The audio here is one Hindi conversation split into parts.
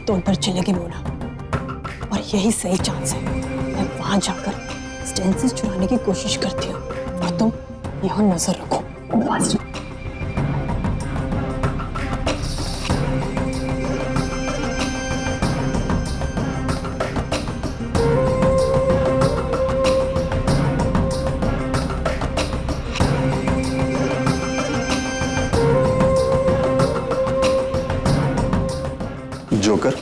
तो उधर चलेगी मोना, और यही सही चांस है। मैं वहां जाकर स्टेंसिल्स चुराने की कोशिश करती हूँ और तुम यहाँ नजर रखो। फास्ट। जोकर,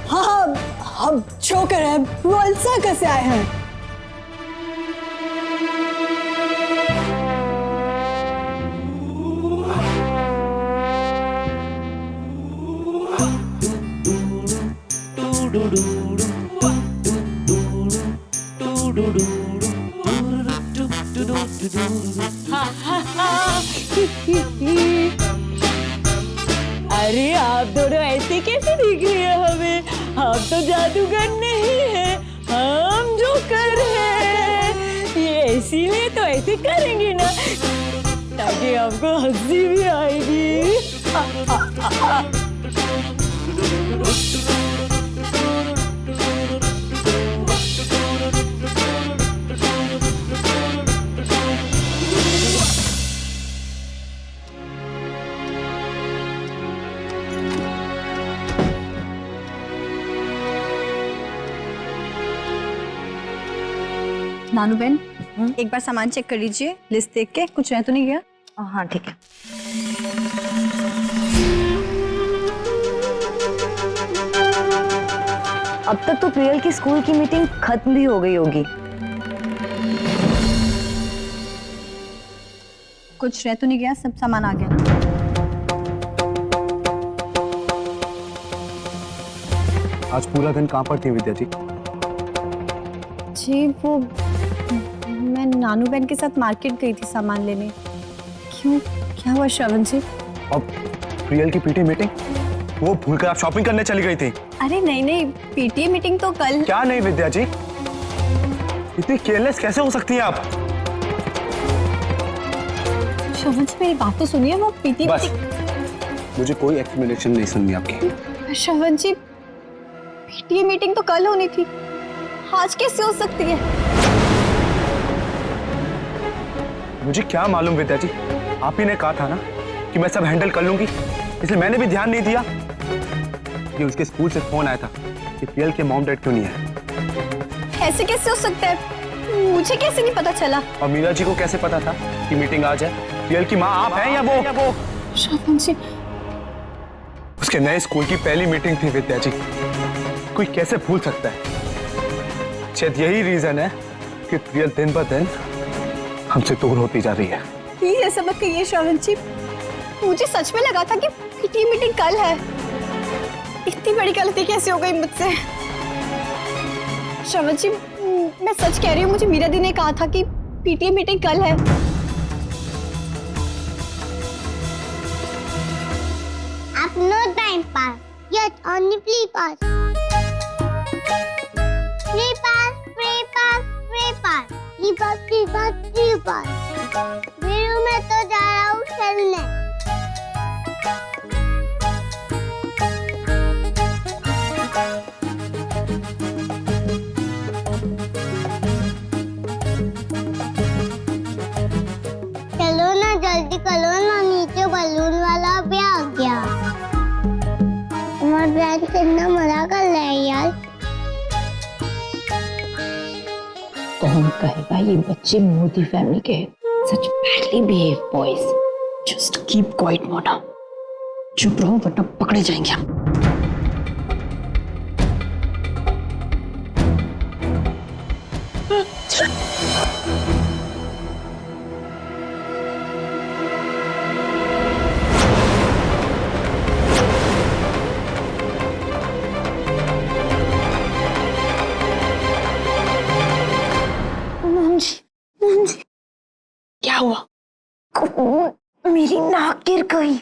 हाँ, हम जोकर है। वल्सा कैसे आए हैं? अरे आप दोनों ऐसे कैसे दिख रही है हमें? हम तो जादूगर नहीं है, हम जोकर हैं। ये इसीलिए तो ऐसे करेंगे ना, ताकि आपको हंसी भी आएगी। नानू बहन, एक बार सामान चेक कर लीजिए, लिस्ट देख के कुछ रह तो नहीं गया? हाँ ठीक है। अब तक तो प्रियल की स्कूल की मीटिंग खत्म भी हो गई होगी। कुछ रह तो नहीं गया? सब सामान आ गया ना? आज पूरा दिन कहाँ पर थी विद्या जी? जी वो मैं नानू बहन के साथ मार्केट गई थी सामान लेने। क्यों, क्या हुआ श्रवण जी? अब प्रियल की पीटी मीटिंग, वो भूलकर आप शॉपिंग करने चली गई थी। अरे नहीं नहीं, पीटीए मीटिंग तो कल। क्या नहीं विद्या जी, इतनी केयरलेस कैसे हो सकती हैं आप? श्रवण जी मेरी बात तो सुनिए, वो पीटीए बस, मुझे कोई एक्सप्लेनेशन नहीं सुननी आपकी। श्रवण जी पीटीए मीटिंग तो कल होनी थी, आज कैसे हो सकती है? मुझे क्या मालूम विद्या जी, आप ही ने कहा था ना कि मैं सब हैंडल कर लूंगी, इसलिए मैंने भी ध्यान नहीं दिया। कि उसके स्कूल से फोन आया था कि प्रियल के मॉम डैड क्यों नहीं है। ऐसे कैसे हो सकता है? मुझे कैसे नहीं पता चला? और मीरा जी को कैसे पता था कि मीटिंग आज है? प्रियल की माँ आप हैं या वो? श्रवण जी, उसके नए स्कूल की पहली मीटिंग थी विद्या जी, कोई कैसे भूल सकता है? शायद यही रीजन है कि प्रियल दिन ब दिन हमसे दूर होती जा रही है। प्लीज ऐसा मत कहिए श्रवण जी, मुझे सच में लगा था कि पीटीए मीटिंग कल है। इतनी बड़ी गलती कैसे हो गई मुझसे? श्रवण जी मैं सच कह रही हूँ, मुझे मीरा दी ने कहा था कि पीटीए मीटिंग कल है। I've no time pass, yet only free pass. Free pass, free pass, free pass, free pass, free pass, free pass. Veeru मैं तो जा रहा हूँ खेलने। चलो ना जल्दी करो ना, नीचे बलून वाला भी आ गया। हमारे फ्रेंड कितना मजा कर रहे हैं यार। कौन कहेगा ये बच्चे मोदी फैमिली के such badly behave boys. Just keep quiet Mona, चुप रहो वरना पकड़े जाएंगे हम। क्या हुआ? मेरी नाक गिर गई।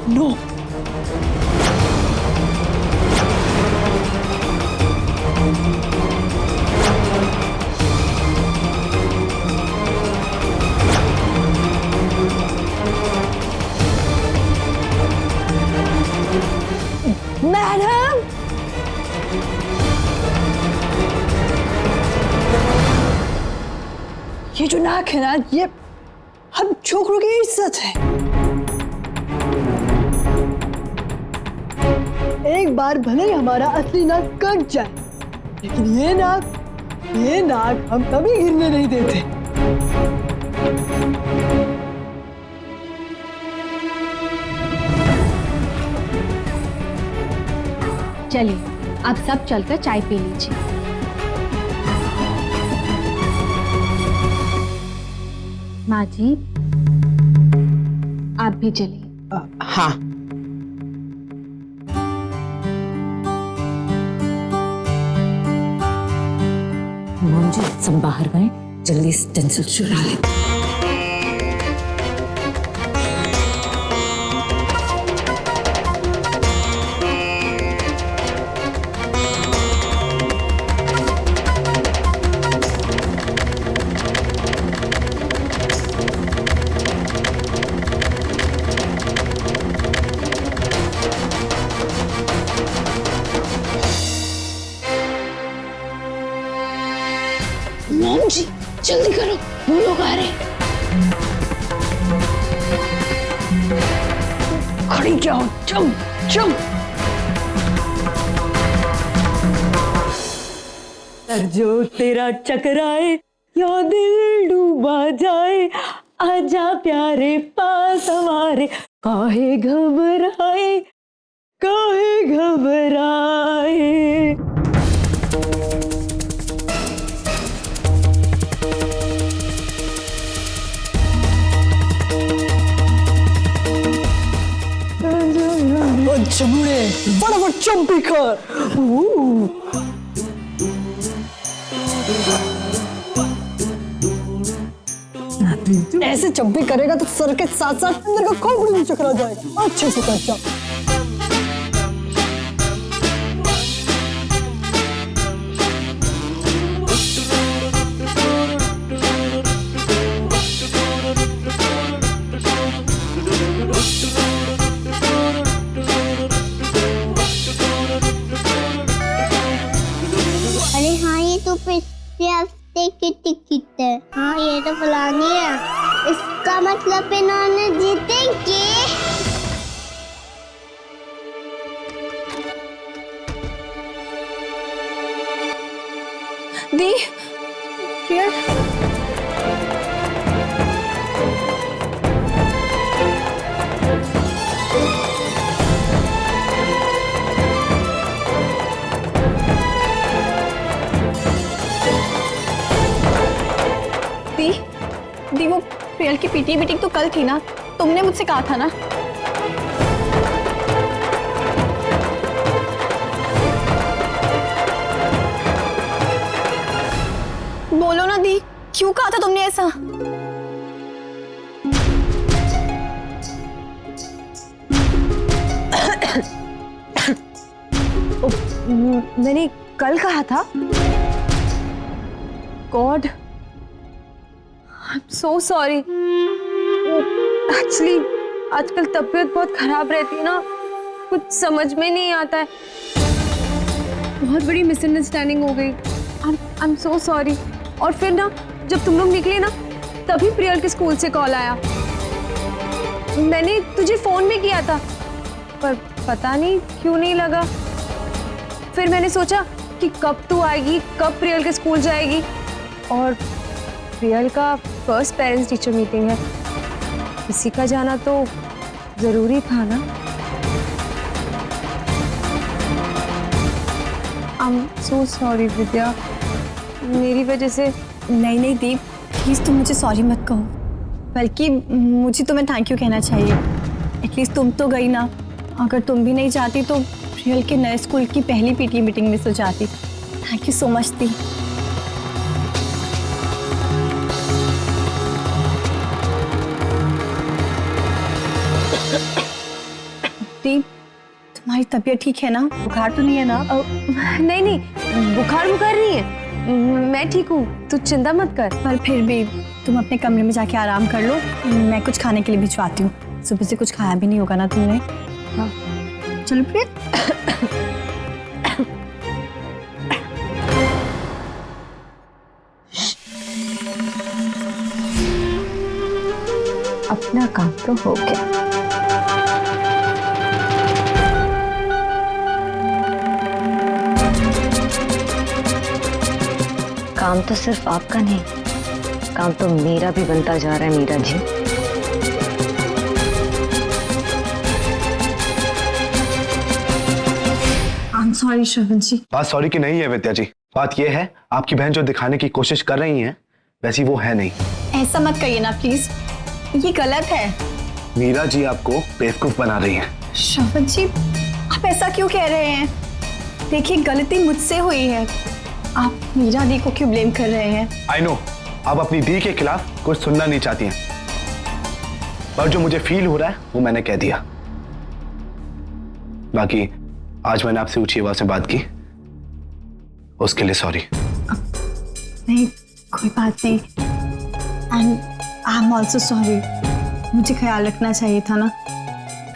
नो। मैडम, ये जो नाक है ना, ये हम छोकरों की इज्जत है। एक बार भले ही हमारा असली नाक कट जाए, लेकिन ये नाक हम कभी गिरने नहीं देते। चलिए आप सब चलकर चाय पी लीजिए। माँ जी, आप भी चलिए। हाँ। मॉम जी सब बाहर गए, जल्दी स्टेंसिल चुरा ले। मॉम जी जल्दी करो, वो लोग आ रहे हैं। खड़ी क्या हो, चम चम। सर जो तेरा चकराए या दिल डूबा जाए, आजा प्यारे पास हमारे, काहे घबराए, काहे घबराए। चमड़े फटाफट चंपी कर। ऐसे चंपी करेगा तो सर के साथ साथ अंदर का खोपड़ी भी चकरा जाएगा। अच्छे से कर जा। अरे हाँ, ये तो पिछले हफ्ते की टिकट है। हाँ, ये तो फलानी है। इसका मतलब इन्होंने जीतेंगे। दी, प्रिया, दी वो प्रियल की पीटी मीटिंग तो कल थी ना, तुमने मुझसे कहा था ना। बोलो ना दी, क्यों कहा था तुमने ऐसा? मैंने कल कहा था। God, I am so sorry. Actually आजकल तबीयत बहुत खराब रहती है ना, कुछ समझ में नहीं आता है। बहुत बड़ी मिसअंडरस्टैंडिंग हो गई। I am so sorry. और फिर ना जब तुम लोग निकले ना, तभी प्रियल के स्कूल से कॉल आया। मैंने तुझे फोन भी किया था, पर पता नहीं क्यों नहीं लगा। फिर मैंने सोचा कि कब तू आएगी, कब प्रियल के स्कूल जाएगी। और प्रियल का फर्स्ट पेरेंट्स टीचर मीटिंग है, किसी का जाना तो जरूरी था ना। आई एम सो सॉरी विद्या, मेरी वजह से। नहीं नहीं दीप, प्लीज तुम मुझे सॉरी मत कहो, बल्कि मुझे तुम्हें थैंक यू कहना चाहिए। एटलीस्ट तुम तो गई ना। अगर तुम भी नहीं जाती तो प्रियल के नए स्कूल की पहली पीटी मीटिंग मिस हो जाती। थैंक यू सो मच दी। तुम्हारी तबीयत ठीक है ना? बुखार तो नहीं है ना? नहीं नहीं, बुखार नहीं है, मैं ठीक हूँ, तू चिंता मत कर। पर फिर भी तुम अपने कमरे में जाके आराम कर लो, मैं कुछ खाने के लिए भिजवाती हूँ। सुबह से कुछ खाया भी नहीं होगा ना तुमने? हाँ चलो फिर। अपना काम तो हो गया। काम तो सिर्फ आपका नहीं, काम तो मेरा भी बनता जा रहा है मीरा जी। I'm sorry श्रवण जी। बात सॉरी की नहीं है विद्या जी, बात यह है आपकी बहन जो दिखाने की कोशिश कर रही है वैसी वो है नहीं। ऐसा मत कहिए ना प्लीज, ये गलत है। मीरा जी आपको बेवकूफ बना रही है। श्रवण जी आप ऐसा क्यों कह रहे हैं? देखिए गलती मुझसे हुई है, आप मीरा दी को क्यों ब्लेम कर रहे हैं? आई नो आप अपनी दी के खिलाफ कुछ सुनना नहीं चाहती हैं, पर जो मुझे फील हो रहा है वो मैंने कह दिया। बाकी आज मैंने आपसे ऊंची आवाज में बात की, उसके लिए सॉरी। नहीं कोई बात नहीं, and I am also sorry. मुझे ख्याल रखना चाहिए था ना,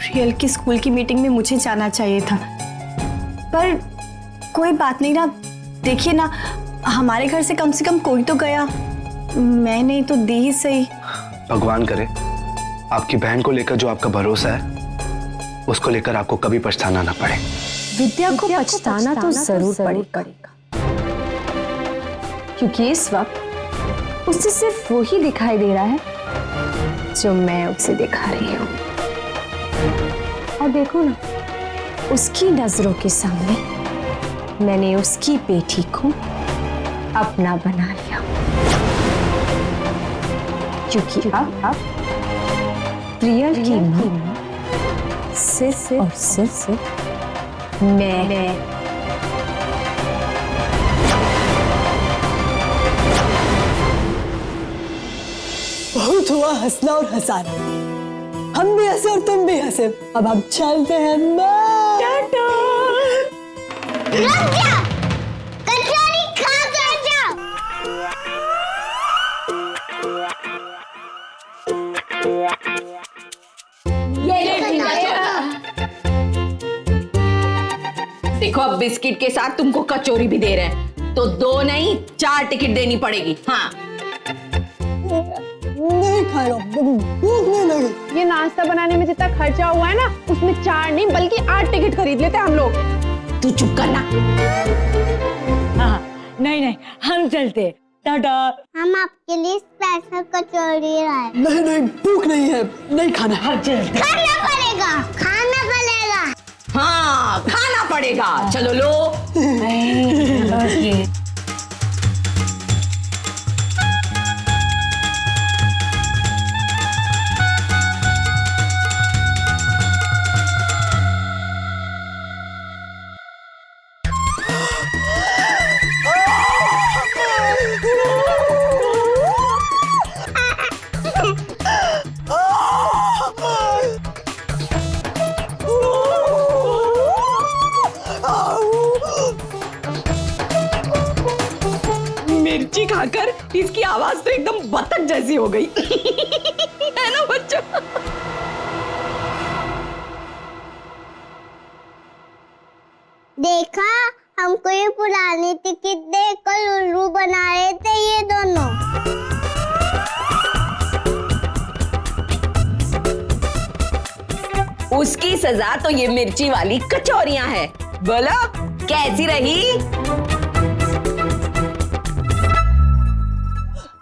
रियल की स्कूल की मीटिंग में मुझे जाना चाहिए था, पर कोई बात नहीं ना। देखिए ना, हमारे घर से कम कोई तो गया, मैं नहीं तो दी ही सही। भगवान करे आपकी बहन को लेकर जो आपका भरोसा है उसको लेकर आपको कभी पछताना ना पड़े। विद्या को पछताना तो जरूर पड़ेगा, क्योंकि इस वक्त उसे सिर्फ वो ही दिखाई दे रहा है जो मैं उसे दिखा रही हूँ। और देखो ना, उसकी नजरों के सामने मैंने उसकी बेटी को अपना बना लिया, क्योंकि अब प्रियल की मां सिर्फ और सिर्फ मैं। बहुत हुआ हंसना और हंसाना, हम भी हंसे और तुम भी हंसे। अब हम चलते हैं। टाटा। रुक जा, कचौरी खा कर जाओ। देखो अब बिस्किट के साथ तुमको कचौरी भी दे रहे हैं, तो 2 नहीं 4 टिकट देनी पड़ेगी। हाँ नहीं खा रहा, भूख नहीं लगी। ये नाश्ता बनाने में जितना खर्चा हुआ है ना, उसमें 4 नहीं बल्कि 8 टिकट खरीद लेते हम लोग। तू चुप करना। हाँ नहीं नहीं, हम चलते। टाटा। हम आपके लिए स्पेशल कचौरी लाए। नहीं नहीं, भूख नहीं है, नहीं खाना। हम चलते। खाना पड़ेगा, खाना पड़ेगा। हाँ खाना पड़ेगा, चलो लो। मिर्ची खाकर इसकी आवाज तो एकदम बतख जैसी हो गई है ना बच्चों? देखा, हमको ये पुरानी टिकट देकर उल्लू बना रहे थे ये दोनों। उसकी सजा तो ये मिर्ची वाली कचौरियां हैं। बोलो कैसी रही?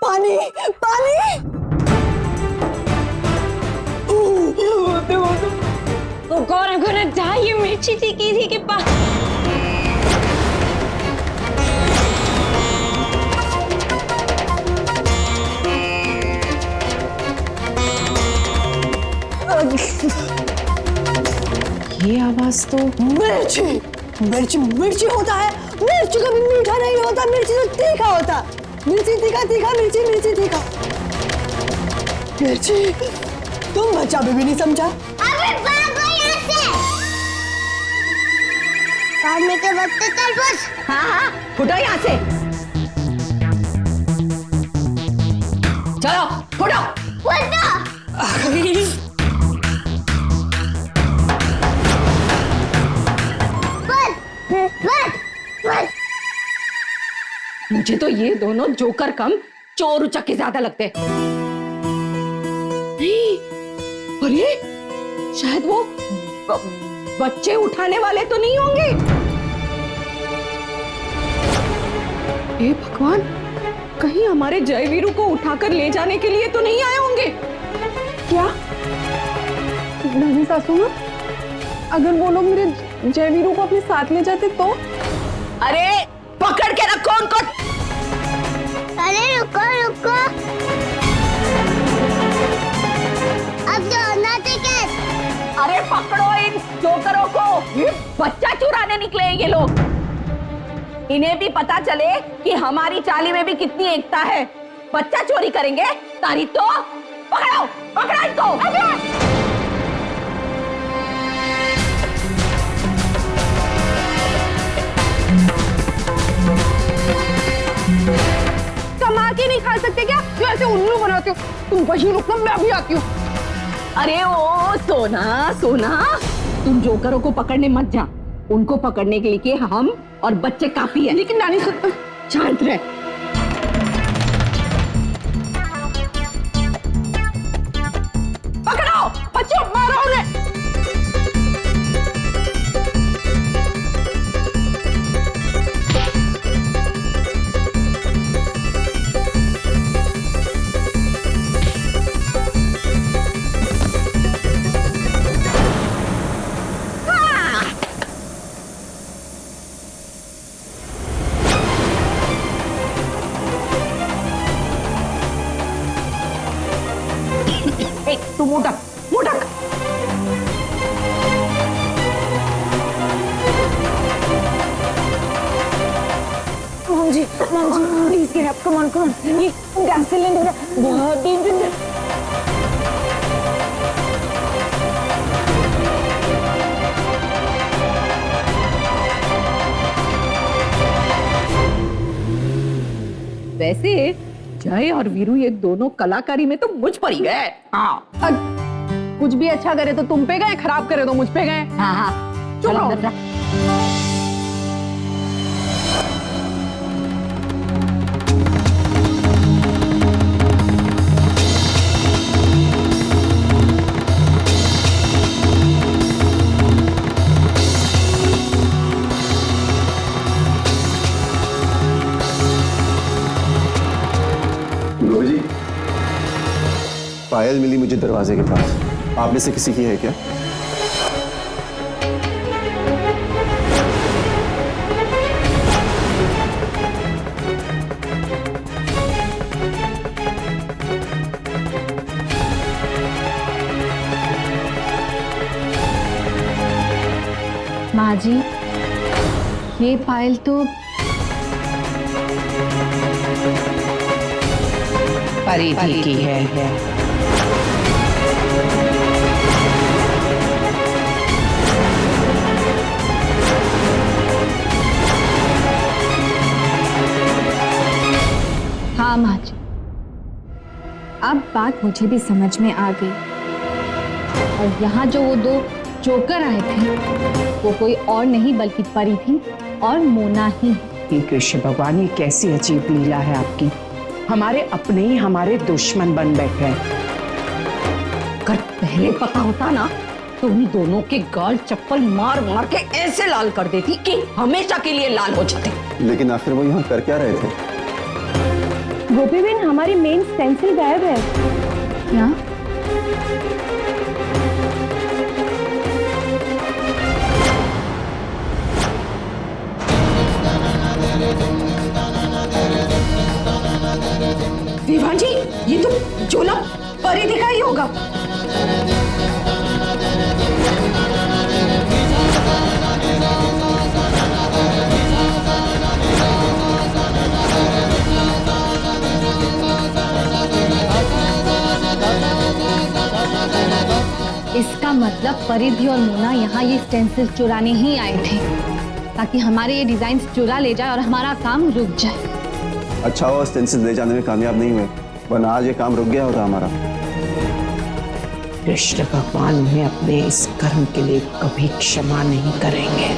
पानी पानी। तो कौन को ना चाहिए मिर्ची थी किसी के पास। ये आवाज तो मिर्ची मिर्ची मिर्ची होता है। मिर्ची कभी मीठा नहीं होता, मिर्ची तो तीखा होता। मिर्ची तीखा तीखा, मिर्ची मिर्ची तीखा। मिर्ची तुम बच्चा भी नहीं समझा। अबे भागो यहाँ से। काटने के वक्त चल बस। हाँ हाँ फुटो यहाँ से, चलो फुटो। मुझे तो ये दोनों जोकर कम चोर उचक्के ज्यादा लगते हैं। नहीं, अरे शायद वो बच्चे उठाने वाले तो नहीं होंगे। हे भगवान, कहीं हमारे जयवीरू को उठाकर ले जाने के लिए तो नहीं आए होंगे क्या? नानी सासू माँ, अगर वो लोग मेरे जयवीरू को अपने साथ ले जाते तो? अरे पकड़ के रखो उनको। अरे रुको रुको, अब जाना टिकट। अरे पकड़ो इन जोकरों को, ये बच्चा चुराने निकले हैं ये लोग। इन्हें भी पता चले कि हमारी चाली में भी कितनी एकता है। बच्चा चोरी करेंगे तारी तो पकड़ो, पकड़ो इनको। कमा के नहीं खा सकते क्या? जो ऐसे उल्लू बनाते हो। तुम वहीं रुकना, मैं भी आती हूँ। अरे ओ सोना सोना, तुम जोकरों को पकड़ने मत जा। उनको पकड़ने के लिए हम और बच्चे काफी है। लेकिन नानी शांत रह। पकड़ो बच्चों, मारो उन्हें। तू मुटक मुटक। Mom ji please get up, come on come on. ये गैस सिलेंडर है, बहुत डेंजरस। वैसे जय और वीरू ये दोनों कलाकारी में तो मुझ पर ही गए। हाँ कुछ भी अच्छा करे तो तुम पे गए, खराब करे तो मुझ पे गए। हाँ हाँ, चुप रहो। जी, पायल मिली मुझे दरवाजे के पास। आप में से किसी की है क्या? माँ जी, ये पायल तो परिधि की है। हाँ माँ जी, अब बात मुझे भी समझ में आ गई। और यहाँ जो वो दो जोकर आए थे वो कोई और नहीं बल्कि परी थी और मोना ही। हे कृष्ण भगवान, ये कैसी अजीब लीला है आपकी। हमारे अपने ही हमारे दुश्मन बन बैठे हैं। अगर पहले पता होता ना तो उन दोनों के गाल चप्पल मार मार के ऐसे लाल कर देती कि हमेशा के लिए लाल हो जाते। लेकिन आखिर वो यहाँ कर क्या रहे थे? गोपी बहन, हमारी मेन स्टेंसिल गायब है। क्या? विवान जी, ये तो झोला परिधि का ही होगा। इसका मतलब परिधि और मोना यहाँ ये स्टेंसिल चुराने ही आए थे। ताकि हमारे ये डिजाइन चुरा ले जाए और हमारा काम रुक जाए। अच्छा हुआ स्टेंसिल्स ले जाने में कामयाब नहीं हुए, वरना आज ये काम रुक गया होता हमारा। कृष्ण भगवान में अपने इस कर्म के लिए कभी क्षमा नहीं करेंगे।